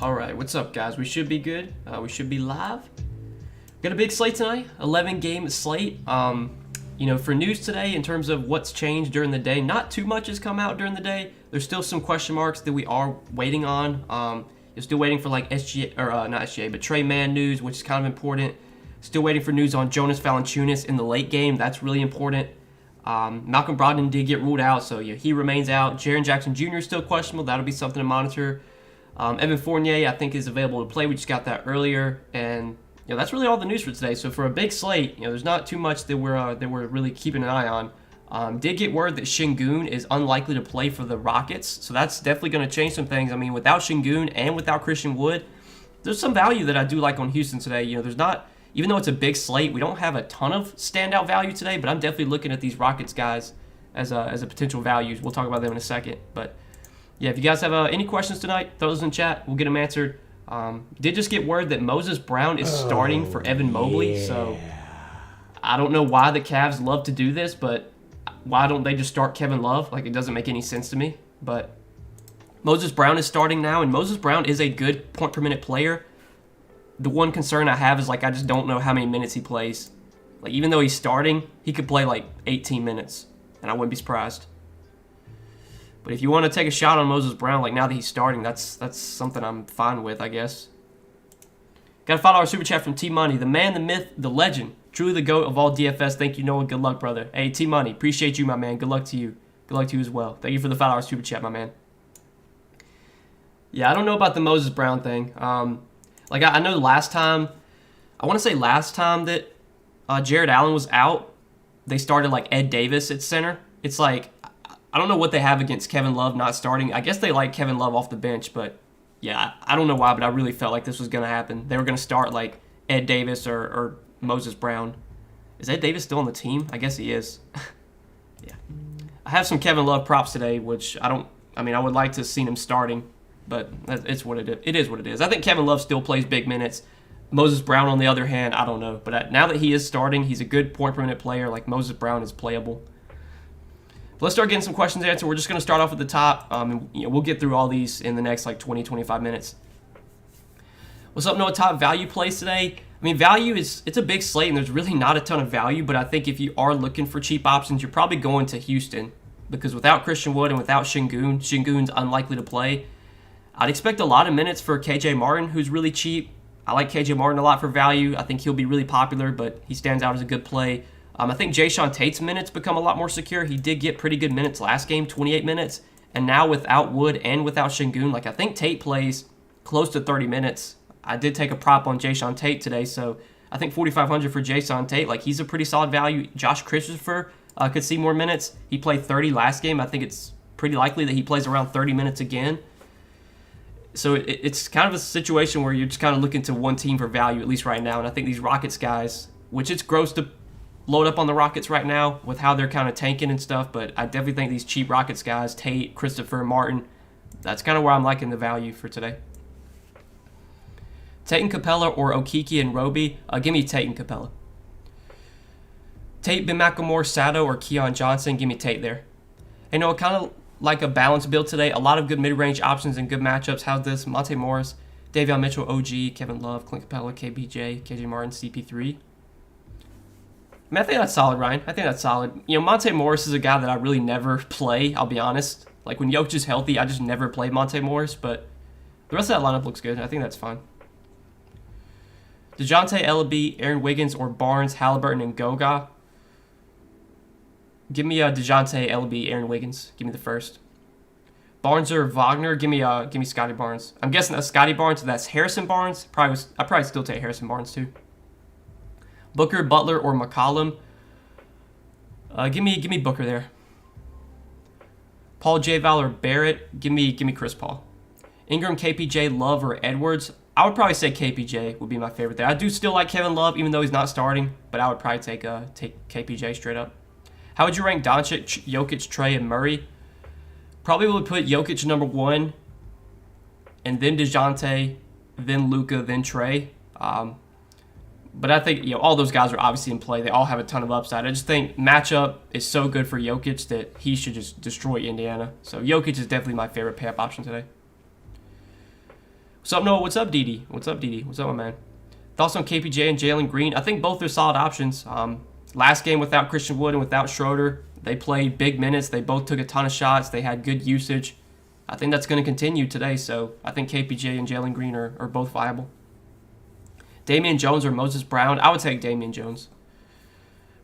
All right, what's up, guys? We should be good. We should be live. Got a big slate tonight, 11-game slate. For news today, in terms of what's changed during the day, not too much has come out during the day. There's still some question marks that we are waiting on. You're still waiting for like SGA, or not SGA, but Trey Mann news, which is kind of important. Still waiting for news on Jonas Valanciunas in the late game. That's really important. Malcolm Brogdon did get ruled out, so yeah, he remains out. Jaren Jackson Jr. is still questionable. That'll be something to monitor. Evan Fournier, I think, is available to play. We just got that earlier, and that's really all the news for today. So for a big slate, there's not too much that we're really keeping an eye on. Did get word that Şengün is unlikely to play for the Rockets, so that's definitely going to change some things. I mean, without Şengün and without Christian Wood, there's some value that I do like on Houston today. There's not, even though it's a big slate, we don't have a ton of standout value today, but I'm definitely looking at these Rockets guys as a potential value. We'll talk about them in a second, but yeah, if you guys have any questions tonight, throw those in chat. We'll get them answered. Did just get word that Moses Brown is starting for Evan Mobley, so I don't know why the Cavs love to do this, but why don't they just start Kevin Love? Like, it doesn't make any sense to me. But Moses Brown is starting now, and Moses Brown is a good point-per-minute player. The one concern I have is, I just don't know how many minutes he plays. Like, even though he's starting, he could play, 18 minutes, and I wouldn't be surprised. But if you want to take a shot on Moses Brown, now that he's starting, that's something I'm fine with, I guess. Got a $5 super chat from T-Money. The man, the myth, the legend. Truly the GOAT of all DFS. Thank you, Noah. Good luck, brother. Hey, T-Money. Appreciate you, my man. Good luck to you. Good luck to you as well. Thank you for the $5 super chat, my man. Yeah, I don't know about the Moses Brown thing. I know last time, I want to say last time that Jared Allen was out, they started, Ed Davis at center. It's I don't know what they have against Kevin Love not starting. I guess they like Kevin Love off the bench, but yeah, I don't know why, but I really felt like this was going to happen. They were going to start Ed Davis or Moses Brown. Is Ed Davis still on the team? I guess he is. Yeah. I have some Kevin Love props today, which I would like to have seen him starting, but it's what it is. It is what it is. I think Kevin Love still plays big minutes. Moses Brown, on the other hand, I don't know. But now that he is starting, he's a good point-per-minute player. Moses Brown is playable. Let's start getting some questions answered. We're just going to start off at the top. We'll get through all these in the next 20, 25 minutes. What's up, Noah? Top value plays today. Value it's a big slate, and there's really not a ton of value. But I think if you are looking for cheap options, you're probably going to Houston. Because without Christian Wood and without Şengün's unlikely to play. I'd expect a lot of minutes for KJ Martin, who's really cheap. I like KJ Martin a lot for value. I think he'll be really popular, but he stands out as a good play. I think Jae'Sean Tate's minutes become a lot more secure. He did get pretty good minutes last game, 28 minutes. And now without Wood and without Şengün, I think Tate plays close to 30 minutes. I did take a prop on Jae'Sean Tate today, so I think 4,500 for Jae'Sean Tate. He's a pretty solid value. Josh Christopher could see more minutes. He played 30 last game. I think it's pretty likely that he plays around 30 minutes again. So it's kind of a situation where you're just kind of looking to one team for value, at least right now. And I think these Rockets guys, which it's gross to load up on the Rockets right now with how they're kind of tanking and stuff, but I definitely think these cheap Rockets guys, Tate, Christopher, Martin, that's kind of where I'm liking the value for today. Tate and Capella or Okeke and Roby? Give me Tate and Capella. Tate, Ben McLemore, Sato, or Keon Johnson? Give me Tate there. Kind of like a balanced build today. A lot of good mid-range options and good matchups. How's this? Monte Morris, Davion Mitchell, OG, Kevin Love, Clint Capella, KBJ, KJ Martin, CP3. I think that's solid, Ryan. I think that's solid. Monte Morris is a guy that I really never play, I'll be honest. When Jokic is healthy, I just never play Monte Morris, but the rest of that lineup looks good. I think that's fine. DeJounte, Ellaby, Aaron Wiggins, or Barnes, Halliburton, and Goga. Give me DeJounte, Ellaby, Aaron Wiggins. Give me the first. Barnes or Wagner? Give me Scotty Barnes. I'm guessing that's Scotty Barnes. So that's Harrison Barnes. I'd probably still take Harrison Barnes too. Booker, Butler, or McCollum? Give me Booker there. Paul, J-Val, or Barrett? Give me Chris Paul. Ingram, KPJ, Love, or Edwards? I would probably say KPJ would be my favorite there. I do still like Kevin Love, even though he's not starting, but I would probably take KPJ straight up. How would you rank Doncic, Jokic, Trey, and Murray? Probably would put Jokic number 1, and then DeJounte, then Luka, then Trey. But I think all those guys are obviously in play. They all have a ton of upside. I just think matchup is so good for Jokic that he should just destroy Indiana. So Jokic is definitely my favorite pay-up option today. What's up, Noah? What's up, Didi? What's up, Didi? What's up, my man? Thoughts on KPJ and Jalen Green? I think both are solid options. Last game without Christian Wood and without Schroeder, they played big minutes. They both took a ton of shots. They had good usage. I think that's going to continue today, so I think KPJ and Jalen Green are both viable. Damian Jones or Moses Brown? I would take Damian Jones.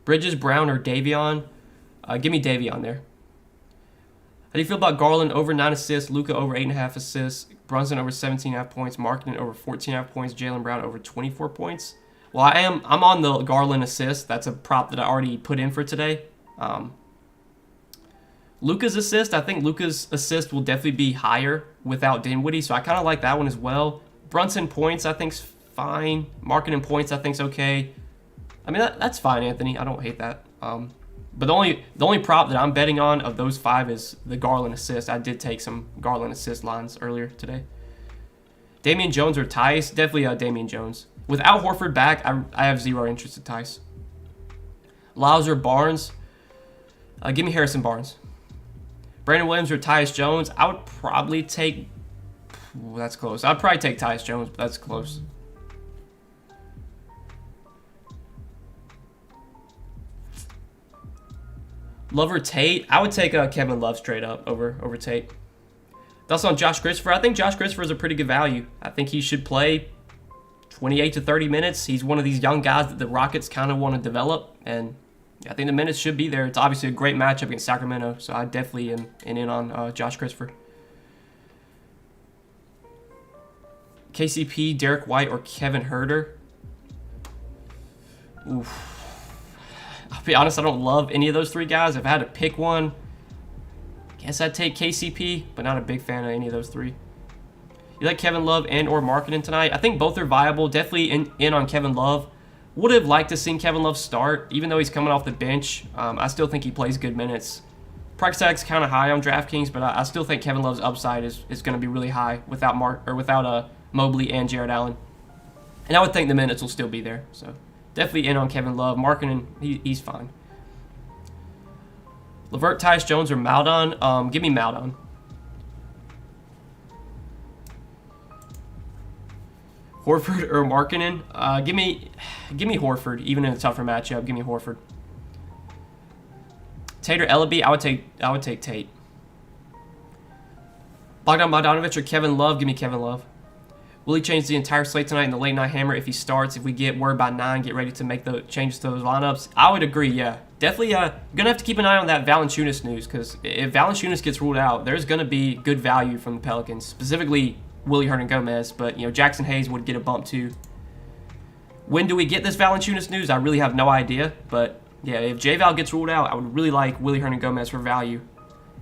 Bridges, Brown, or Davion? Give me Davion there. How do you feel about Garland over 9 assists, Luka over 8.5 assists, Brunson over 17.5 points, Markkanen over 14.5 points, Jaylen Brown over 24 points? Well, I'm on the Garland assist. That's a prop that I already put in for today. Luka's assist, I think Luka's assist will definitely be higher without Dinwiddie, so I kind of like that one as well. Brunson points, I think's fine. Markkanen points, I think's okay. I mean, that's fine, Anthony. I don't hate that. But the only prop that I'm betting on of those 5 is the Garland assist. I did take some Garland assist lines earlier today. Damian Jones or Tice? Definitely Damian Jones. Without Horford back, I have zero interest in Tice. Lyles or Barnes? Give me Harrison Barnes. Brandon Williams or Tyus Jones? I would probably take... Ooh, that's close. I'd probably take Tyus Jones, but that's close. Love or Tate? I would take Kevin Love straight up over Tate. Thoughts on Josh Christopher? I think Josh Christopher is a pretty good value. I think he should play 28 to 30 minutes. He's one of these young guys that the Rockets kind of want to develop, and I think the minutes should be there. It's obviously a great matchup against Sacramento, so I definitely am in on Josh Christopher. KCP, Derek White, or Kevin Huerter? Oof. I'll be honest, I don't love any of those 3 guys. If I had to pick one, I guess I'd take KCP, but not a big fan of any of those 3. You like Kevin Love and or Markkanen tonight? I think both are viable. Definitely in on Kevin Love. Would have liked to see Kevin Love start, even though he's coming off the bench. I still think he plays good minutes. Price tag's kind of high on DraftKings, but I still think Kevin Love's upside is going to be really high without Mobley and Jared Allen. And I would think the minutes will still be there. So definitely in on Kevin Love. Markkanen, he's fine. LeVert, Tyus Jones, or Maldon? Give me Maldon. Horford or Markkanen? Give me Horford, even in a tougher matchup. Give me Horford. Tate or Ellaby? I would take Tate. Bogdan Bogdanovic or Kevin Love? Give me Kevin Love. Will he change the entire slate tonight in the late night hammer if he starts? If we get word by 9, get ready to make the changes to those lineups? I would agree, yeah. Definitely gonna have to keep an eye on that Valanciunas news, because if Valanciunas gets ruled out, there's gonna be good value from the Pelicans, specifically Willie Hernangomez, but Jackson Hayes would get a bump too. When do we get this Valanciunas news? I really have no idea, but yeah, if J-Val gets ruled out, I would really like Willie Hernangomez for value.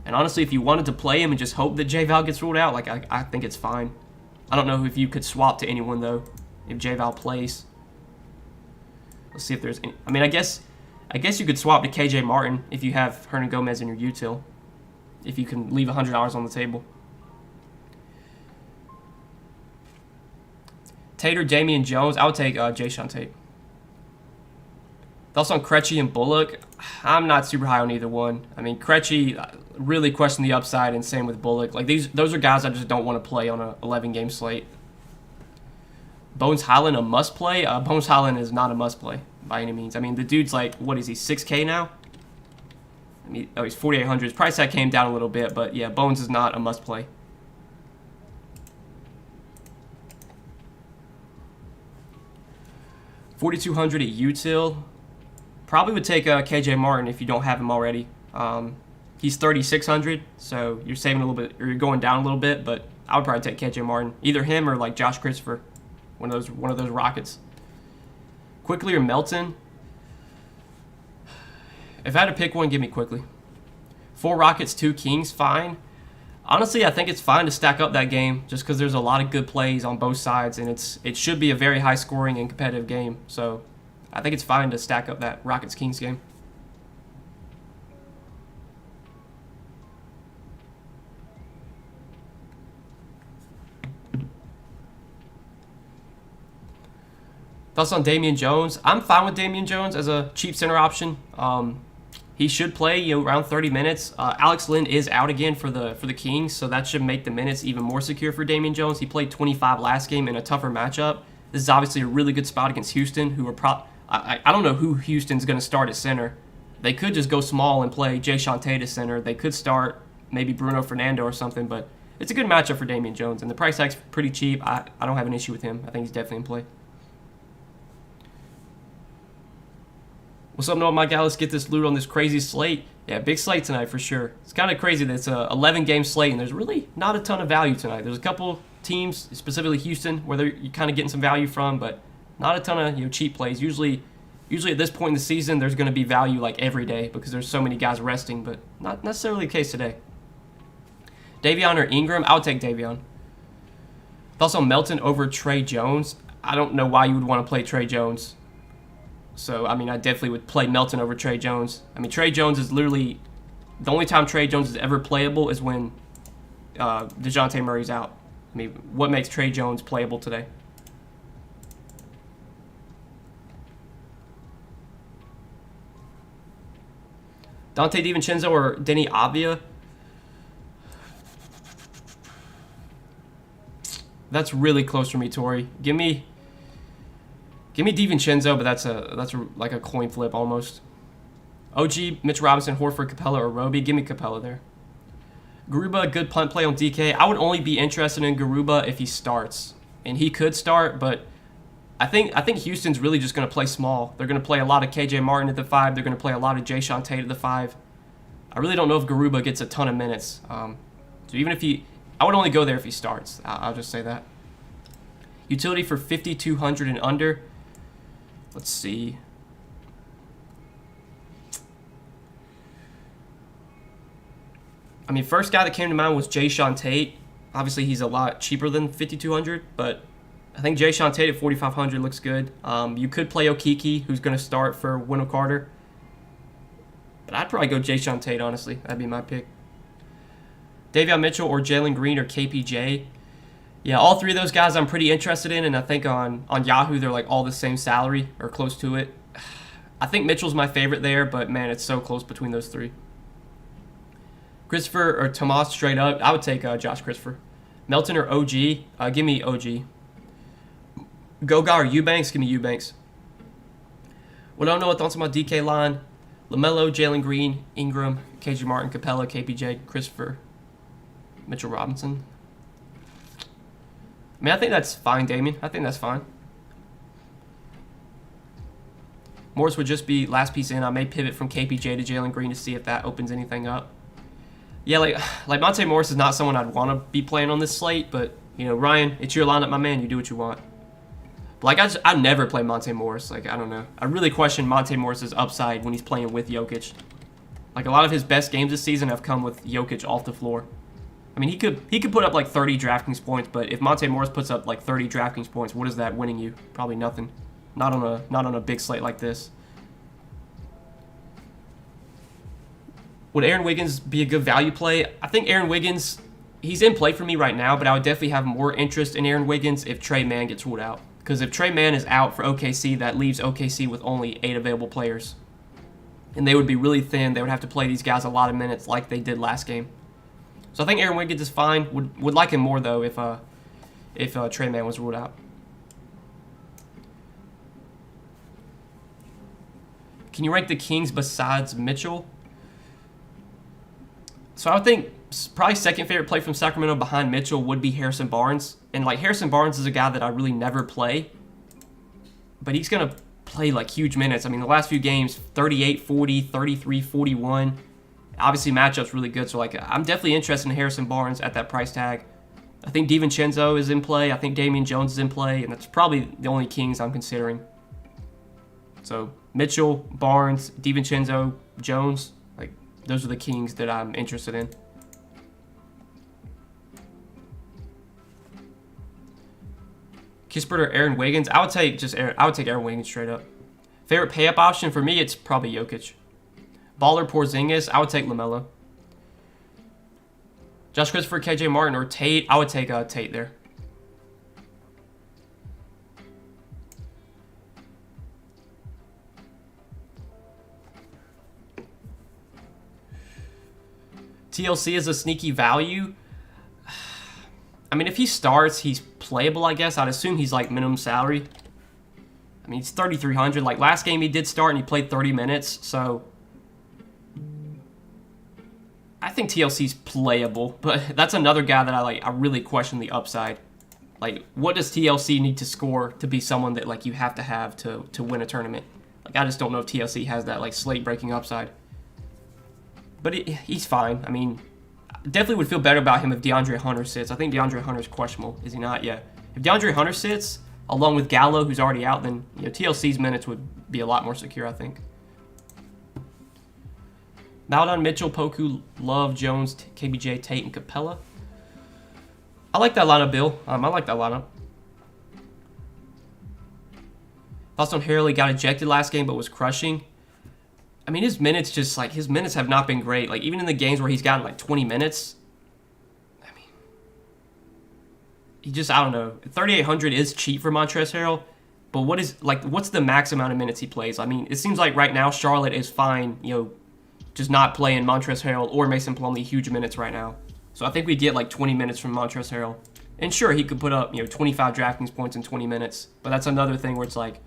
And honestly, if you wanted to play him and just hope that J-Val gets ruled out, like I think it's fine. I don't know if you could swap to anyone though, if J-Val plays. Let's see if there's any. I mean, I guess you could swap to KJ Martin if you have Hernangomez in your util. If you can leave $100 on the table. Tate or Damian Jones? I would take Jayshawn Tate. Thoughts on Krejci and Bullock? I'm not super high on either one. I mean, Krejci really questioned the upside, and same with Bullock. Like those are guys I just don't want to play on a 11-game slate. Bones Highland a must play? Bones Highland is not a must play by any means. I mean, the dude's like, what is he, 6K now? I mean, oh, he's 4,800. His price tag came down a little bit, but yeah, Bones is not a must play. $4,200 at util. Probably would take KJ Martin if you don't have him already. He's 3,600, so you're saving a little bit, or you're going down a little bit. But I would probably take KJ Martin, either him or like Josh Christopher, one of those Rockets. Quickly or Melton? If I had to pick one, give me Quickly. 4 Rockets, 2 Kings, fine. Honestly, I think it's fine to stack up that game just because there's a lot of good plays on both sides, and it should be a very high-scoring and competitive game. So I think it's fine to stack up that Rockets-Kings game. Thoughts on Damian Jones? I'm fine with Damian Jones as a cheap center option. he should play around 30 minutes. Alex Lynn is out again for the Kings, so that should make the minutes even more secure for Damian Jones. He played 25 last game in a tougher matchup. This is obviously a really good spot against Houston, who are I don't know who Houston's going to start at center. They could just go small and play Jae'Sean Tate at center. They could start maybe Bruno Fernando or something, but it's a good matchup for Damian Jones, and the price tag's pretty cheap. I don't have an issue with him. I think he's definitely in play. What's up, Noah, my guy? Let's get this loot on this crazy slate. Yeah, big slate tonight for sure. It's kind of crazy that it's a 11-game slate, and there's really not a ton of value tonight. There's a couple teams, specifically Houston, where you're kind of getting some value from, but not a ton of cheap plays. Usually at this point in the season, there's going to be value like every day because there's so many guys resting, but not necessarily the case today. Davion or Ingram? I would take Davion. Also, Melton over Trey Jones. I don't know why you would want to play Trey Jones. So, I mean, I definitely would play Melton over Trey Jones. I mean, Trey Jones is literally... The only time Trey Jones is ever playable is when DeJounte Murray's out. I mean, what makes Trey Jones playable today? Dante DiVincenzo or Denny Avia? That's really close for me, Tori. Give me DiVincenzo, but that's like a coin flip almost. OG, Mitch Robinson, Horford, Capella, or Roby. Give me Capella there. Garuba, good punt play on DK. I would only be interested in Garuba if he starts, and he could start, but I think Houston's really just going to play small. They're going to play a lot of KJ Martin at the 5. They're going to play a lot of Jae'Sean Tate at the 5. I really don't know if Garuba gets a ton of minutes. So even if I would only go there if he starts. I'll just say that. Utility for 5,200 and under. Let's see. I mean, first guy that came to mind was Jae'Sean Tate. Obviously, he's a lot cheaper than 5,200, but I think Jae'Sean Tate at 4,500 looks good. You could play Okiki, who's going to start for Wendell Carter. But I'd probably go Jae'Sean Tate, honestly. That'd be my pick. Davion Mitchell or Jalen Green or KPJ. Yeah, all three of those guys I'm pretty interested in, and I think on Yahoo they're like all the same salary or close to it. I think Mitchell's my favorite there, but man, it's so close between those three. Christopher or Tomas straight up. I would take Josh Christopher. Melton or OG. Give me OG. Goga or Eubanks. Give me Eubanks. What I don't know what thoughts on my DK line. LaMelo, Jalen Green, Ingram, KJ Martin, Capella, KPJ, Christopher, Mitchell Robinson. I mean, I think that's fine, Damien. I think that's fine. Morris would just be last piece in. I may pivot from KPJ to Jalen Green to see if that opens anything up. Yeah, like Monte Morris is not someone I'd want to be playing on this slate, but, Ryan, it's your lineup, my man. You do what you want. But, I never play Monte Morris. I don't know. I really question Monte Morris's upside when he's playing with Jokic. A lot of his best games this season have come with Jokic off the floor. I mean, he could put up 30 DraftKings points, but if Monte Morris puts up 30 DraftKings points, what is that winning you? Probably nothing. Not on a big slate like this. Would Aaron Wiggins be a good value play? I think Aaron Wiggins, he's in play for me right now, but I would definitely have more interest in Aaron Wiggins if Trey Mann gets ruled out. Because if Trey Mann is out for OKC, that leaves OKC with only 8 available players. And they would be really thin. They would have to play these guys a lot of minutes like they did last game. So I think Aaron Wiggins is fine. Would like him more, though, if Trey Mann was ruled out. Can you rank the Kings besides Mitchell? So I would think probably second favorite play from Sacramento behind Mitchell would be Harrison Barnes. And Harrison Barnes is a guy that I really never play. But he's going to play huge minutes. I mean, the last few games, 38, 40, 33, 41. Obviously, matchup's really good. So I'm definitely interested in Harrison Barnes at that price tag. I think DiVincenzo is in play. I think Damian Jones is in play. And that's probably the only Kings I'm considering. So Mitchell, Barnes, DiVincenzo, Jones. Those are the Kings that I'm interested in. Kispert or Aaron Wiggins? I would take Aaron Wiggins straight up. Favorite pay-up option for me, it's probably Jokic. Baller Porzingis, I would take LaMelo. Josh Christopher, KJ Martin, or Tate, I would take Tate there. TLC is a sneaky value. I mean, if he starts, he's playable, I guess. I'd assume he's like minimum salary. I mean, he's 3,300. Like last game he did start and he played 30 minutes. So I think TLC's playable, but that's another guy that I really question the upside. Like, what does TLC need to score to be someone that like you have to win a tournament? Like, I just don't know if TLC has that like slate breaking upside. But he's fine. I mean, definitely would feel better about him if DeAndre Hunter sits. I think DeAndre Hunter's questionable. Is he not? Yeah. If DeAndre Hunter sits along with Gallo, who's already out, then TLC's minutes would be a lot more secure, I think. Maladon, Mitchell, Poku, Love, Jones, KBJ, Tate, and Capella. I like that lineup, Bill. I like that lineup. Austin Harley got ejected last game, but was crushing. I mean, his minutes have not been great. Like, even in the games where he's gotten like 20 minutes, I mean, I don't know. 3,800 is cheap for Montrezl Harrell, but what's the max amount of minutes he plays? I mean, it seems like right now Charlotte is fine, just not playing Montrezl Harrell or Mason Plumlee huge minutes right now. So I think we get like 20 minutes from Montrezl Harrell. And sure, he could put up, 25 DraftKings points in 20 minutes. But that's another thing where it's like,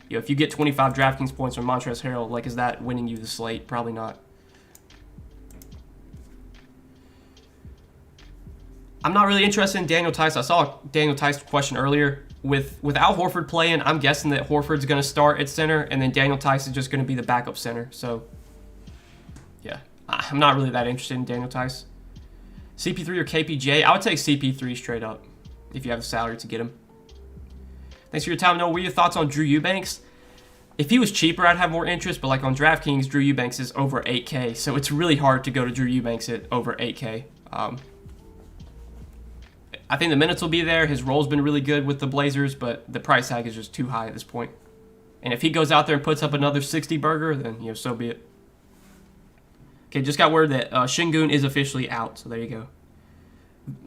if you get 25 DraftKings points from Montrezl Harrell, like, is that winning you the slate? Probably not. I'm not really interested in Daniel Tice. I saw Daniel Tice's question earlier. Without Horford playing, I'm guessing that Horford's going to start at center, and then Daniel Tice is just going to be the backup center. So, yeah, I'm not really that interested in Daniel Tice. CP3 or KPJ? I would take CP3 straight up if you have the salary to get him. Thanks for your time, Noah. What are your thoughts on Drew Eubanks? If he was cheaper, I'd have more interest, but like on DraftKings, Drew Eubanks is over 8K, so it's really hard to go to Drew Eubanks at over 8K. I think the minutes will be there. His role's been really good with the Blazers, but the price tag is just too high at this point. And if he goes out there and puts up another 60 burger, then so be it. Okay, just got word that Şengün is officially out, so there you go.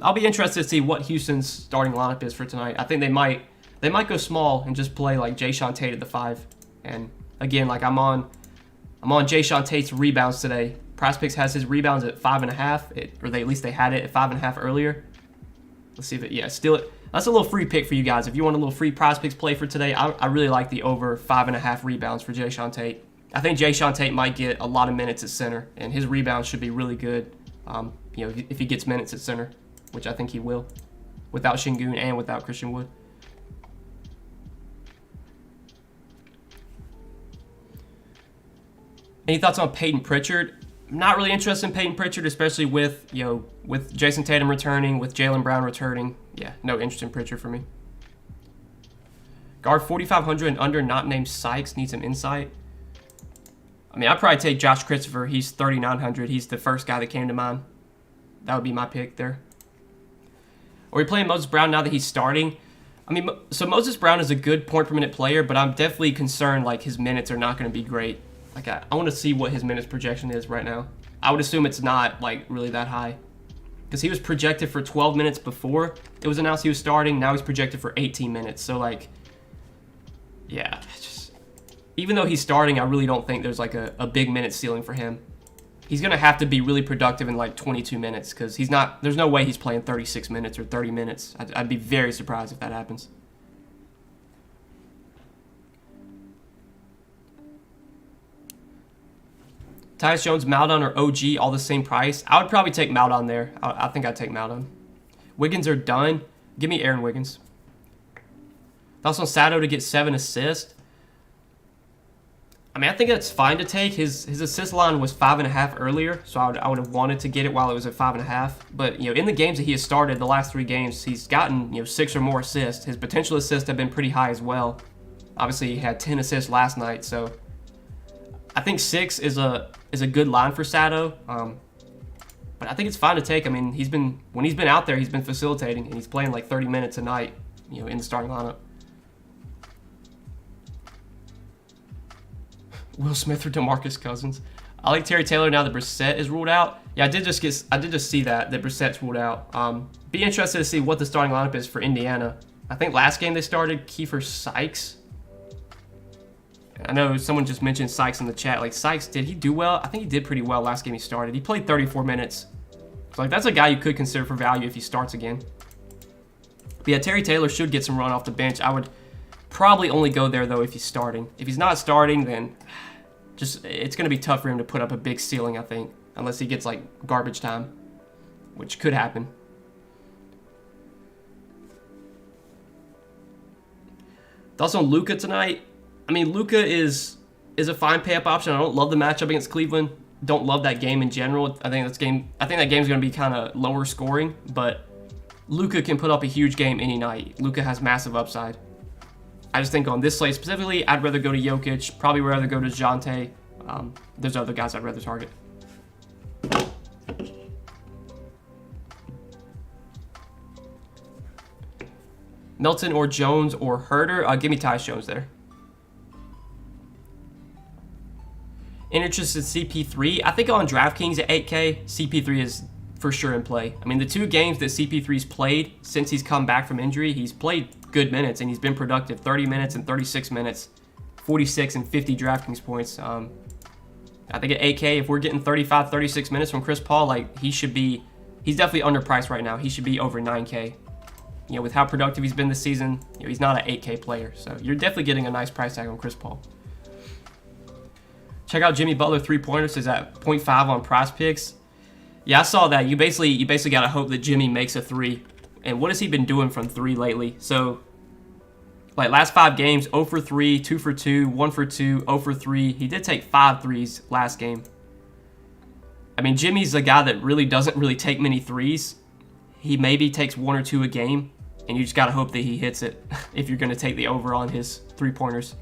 I'll be interested to see what Houston's starting lineup is for tonight. I think they might go small and just play like Jae'Sean Tate at the 5. And again, like I'm on Jae'Sean Tate's rebounds today. PrizePicks has his rebounds at 5.5, or at least they had it at 5.5 earlier. Let's see if steal it. That's a little free pick for you guys. If you want a little free PrizePicks play for today, I really like the over 5.5 rebounds for Jae'Sean Tate. I think Jae'Sean Tate might get a lot of minutes at center, and his rebounds should be really good. If he gets minutes at center, which I think he will, without Şengün and without Christian Wood. Any thoughts on Peyton Pritchard? I'm not really interested in Peyton Pritchard, especially with Jason Tatum returning, with Jaylen Brown returning. Yeah, no interest in Pritchard for me. Guard 4,500 and under, not named Sykes, need some insight. I mean, I'd probably take Josh Christopher. He's 3,900. He's the first guy that came to mind. That would be my pick there. Are we playing Moses Brown now that he's starting? I mean, so Moses Brown is a good point per minute player, but I'm definitely concerned like his minutes are not going to be great. Like I want to see what his minutes projection is right now. I would assume it's not like really that high, because he was projected for 12 minutes before it was announced he was starting. Now he's projected for 18 minutes. So like, yeah, even though he's starting, I really don't think there's like a big minute ceiling for him. He's going to have to be really productive in like 22 minutes, because there's no way he's playing 36 minutes or 30 minutes. I'd be very surprised if that happens. Tyus Jones, Maladon, or OG, all the same price. I would probably take Maladon there. I think I'd take Maladon. Wiggins are done. Give me Aaron Wiggins. Thoughts on Sato to get 7 assists? I mean, I think that's fine to take. His assist line was 5.5 earlier, so I would have wanted to get it while it was at 5.5. But in the games that he has started, the last 3 games, he's gotten 6 or more assists. His potential assists have been pretty high as well. Obviously, he had 10 assists last night, so I think 6 is a good line for Sato. But I think it's fine to take. I mean, when he's been out there, he's been facilitating, and he's playing like 30 minutes a night, in the starting lineup. Will Smith or DeMarcus Cousins? I like Terry Taylor now that Brissett is ruled out. Yeah, I did just see that Brissett's ruled out. Be interested to see what the starting lineup is for Indiana. I think last game they started Kiefer Sykes. I know someone just mentioned Sykes in the chat. Like, Sykes, did he do well? I think he did pretty well last game he started. He played 34 minutes. So like that's a guy you could consider for value if he starts again. But yeah, Terry Taylor should get some run off the bench. I would probably only go there though if he's starting. If he's not starting, then just it's going to be tough for him to put up a big ceiling, I think, unless he gets like garbage time, which could happen. Thoughts on Luka tonight? I mean, Luka is a fine pay-up option. I don't love the matchup against Cleveland. Don't love that game in general. I think that game's going to be kind of lower scoring, but Luka can put up a huge game any night. Luka has massive upside. I just think on this slate specifically, I'd rather go to Jokic. Probably rather go to Jante. There's other guys I'd rather target. Melton or Jones or Herter? Give me Tyus Jones there. Interested in CP3? I think on DraftKings at 8K, CP3 is for sure in play. I mean, the 2 games that CP3's played since he's come back from injury, he's played good minutes and he's been productive. 30 minutes and 36 minutes, 46 and 50 DraftKings points. I think at 8K, if we're getting 35, 36 minutes from Chris Paul, like he's definitely underpriced right now. He should be over 9K. You know, with how productive he's been this season, you know, he's not an 8K player. So you're definitely getting a nice price tag on Chris Paul. Check out Jimmy Butler 3-pointers is at 0.5 on Prize Picks. Yeah, I saw that. You basically got to hope that Jimmy makes a 3. And what has he been doing from 3 lately? So, like last 5 games, 0 for 3, 2 for 2, 1 for 2, 0 for 3. He did take 5 threes last game. I mean, Jimmy's a guy that really doesn't really take many threes. He maybe takes 1 or 2 a game, and you just got to hope that he hits it if you're going to take the over on his 3-pointers.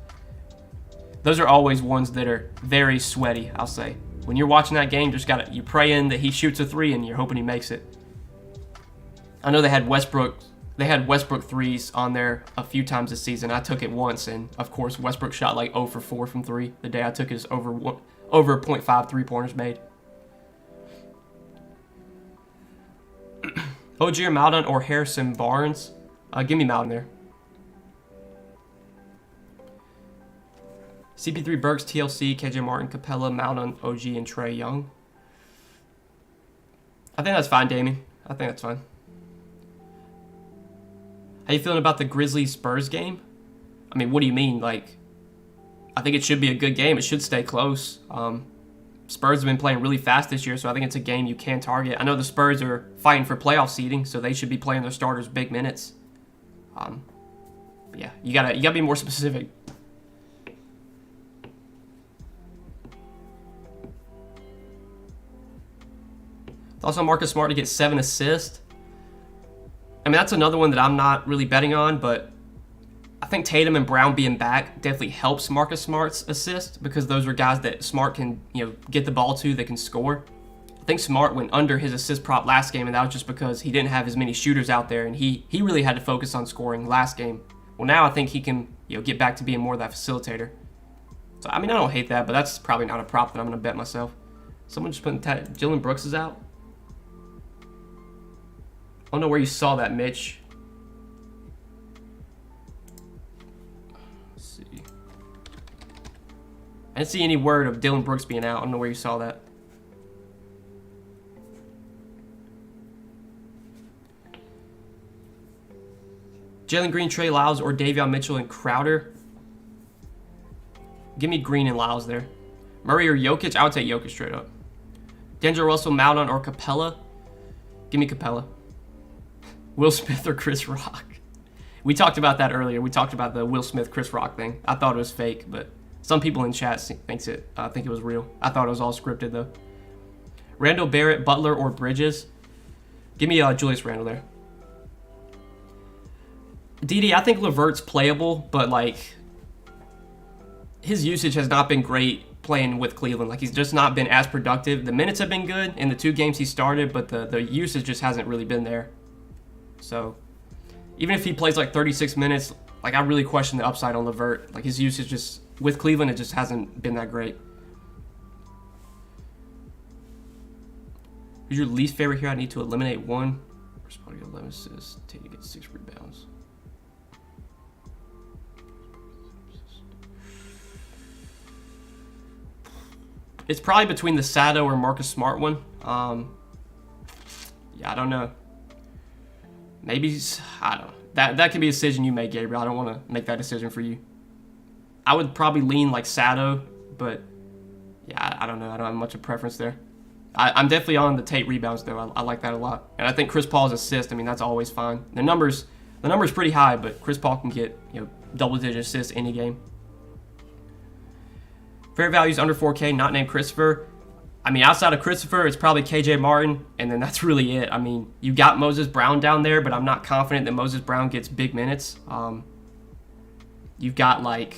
Those are always ones that are very sweaty, I'll say. When you're watching that game, you're praying that he shoots a 3 and you're hoping he makes it. I know they had Westbrook threes on there a few times this season. I took it once, and of course Westbrook shot like 0 for 4 from 3. The day I took his over 0.5 3-pointers made. OG or Maldon or Harrison Barnes? Give me Maldon there. CP3, Burks, TLC, KJ Martin, Capella, Maldon, OG, and Trae Young. I think that's fine, Damien. I think that's fine. How you feeling about the Grizzlies-Spurs game? I mean, what do you mean? Like, I think it should be a good game. It should stay close. Spurs have been playing really fast this year, so I think it's a game you can target. I know the Spurs are fighting for playoff seeding, so they should be playing their starters big minutes. But yeah, you gotta be more specific. Also, Marcus Smart to get 7 assists. I mean, that's another one that I'm not really betting on, but I think Tatum and Brown being back definitely helps Marcus Smart's assist because those are guys that Smart can, get the ball to that can score. I think Smart went under his assist prop last game, and that was just because he didn't have as many shooters out there, and he really had to focus on scoring last game. Well, now I think he can, get back to being more of that facilitator. So, I mean, I don't hate that, but that's probably not a prop that I'm going to bet myself. Someone just put Jalen Brooks is out. I don't know where you saw that, Mitch. Let's see. I didn't see any word of Dylan Brooks being out. I don't know where you saw that. Jalen Green, Trey Lyles, or Davion Mitchell and Crowder. Give me Green and Lyles there. Murray or Jokic? I would take Jokic straight up. D'Angelo Russell, Maldon, or Capella? Give me Capella. Will Smith or Chris Rock? We talked about that earlier. We talked about the Will Smith, Chris Rock thing. I thought it was fake, but some people in chat think it was real. I thought it was all scripted, though. Randall, Barrett, Butler, or Bridges? Give me Julius Randle there. DD, I think LeVert's playable, but, his usage has not been great playing with Cleveland. He's just not been as productive. The minutes have been good in the 2 games he started, but the usage just hasn't really been there. So, even if he plays 36 minutes, I really question the upside on LeVert. His usage just, with Cleveland, it just hasn't been that great. Who's your least favorite here? I need to eliminate 1. Responding to 11 assists. Tatum gets 6 rebounds. It's probably between the Sato or Marcus Smart one. Yeah, I don't know. Maybe, I don't know. That can be a decision you make, Gabriel. I don't want to make that decision for you. I would probably lean like Sato, but yeah, I don't know. I don't have much of a preference there. I'm definitely on the Tate rebounds, though. I like that a lot. And I think Chris Paul's assist, I mean, that's always fine. The number's pretty high, but Chris Paul can get, double-digit assists any game. Fair value's under 4K, not named Christopher. I mean, outside of Christopher, it's probably KJ Martin, and then that's really it. I mean, you got Moses Brown down there, but I'm not confident that Moses Brown gets big minutes. You've got, like,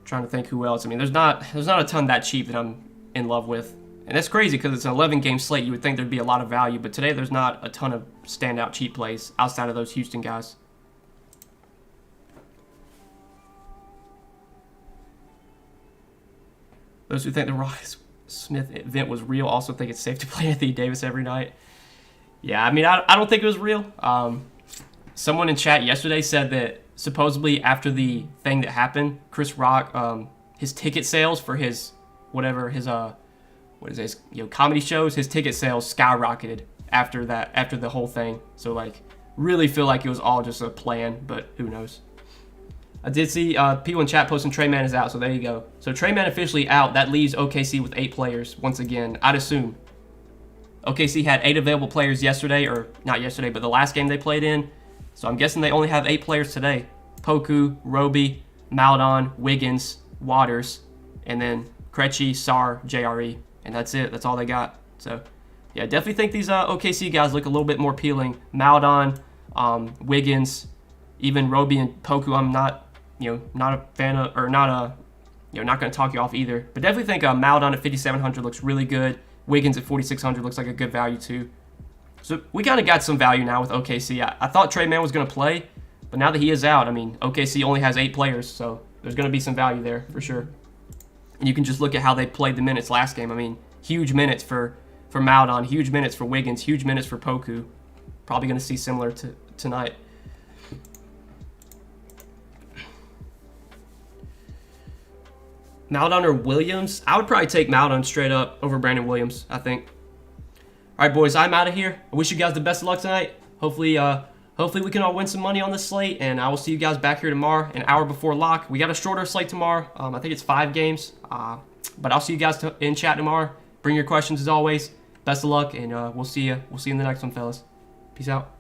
trying to think who else. I mean, there's not a ton that cheap that I'm in love with. And that's crazy because it's an 11-game slate. You would think there'd be a lot of value, but today there's not a ton of standout cheap plays outside of those Houston guys. Those who think the Ross Smith event was real also think it's safe to play Anthony Davis every night. Yeah, I mean, I don't think it was real. Someone in chat yesterday said that supposedly after the thing that happened, Chris Rock, his ticket sales for his comedy shows, his ticket sales skyrocketed after the whole thing. So, like, really feel like it was all just a plan, but who knows. I did see people in chat posting Trey Mann is out, so there you go. So Trey Mann officially out. That leaves OKC with 8 players once again. I'd assume OKC had 8 available players yesterday, or not yesterday, but the last game they played in. So I'm guessing they only have 8 players today. Poku, Roby, Maldon, Wiggins, Waters, and then Krejci, Sarr, JRE. And that's it. That's all they got. So, yeah, definitely think these OKC guys look a little bit more appealing. Maldon, Wiggins, even Roby and Poku, I'm not a fan of, or not going to talk you off either. But definitely think Maldon at 5,700 looks really good. Wiggins at 4,600 looks like a good value too. So we kind of got some value now with OKC. I thought Trey Mann was going to play, but now that he is out, I mean, OKC only has 8 players, so there's going to be some value there for sure. And you can just look at how they played the minutes last game. I mean, huge minutes for Maldon, huge minutes for Wiggins, huge minutes for Poku. Probably going to see similar to tonight. Maldon or Williams? I would probably take Maldon straight up over Brandon Williams, I think. All right, boys, I'm out of here. I wish you guys the best of luck tonight. Hopefully we can all win some money on this slate, and I will see you guys back here tomorrow, an hour before lock. We got a shorter slate tomorrow. I think it's 5 games, but I'll see you guys in chat tomorrow. Bring your questions as always. Best of luck, and we'll see you in the next one, fellas. Peace out.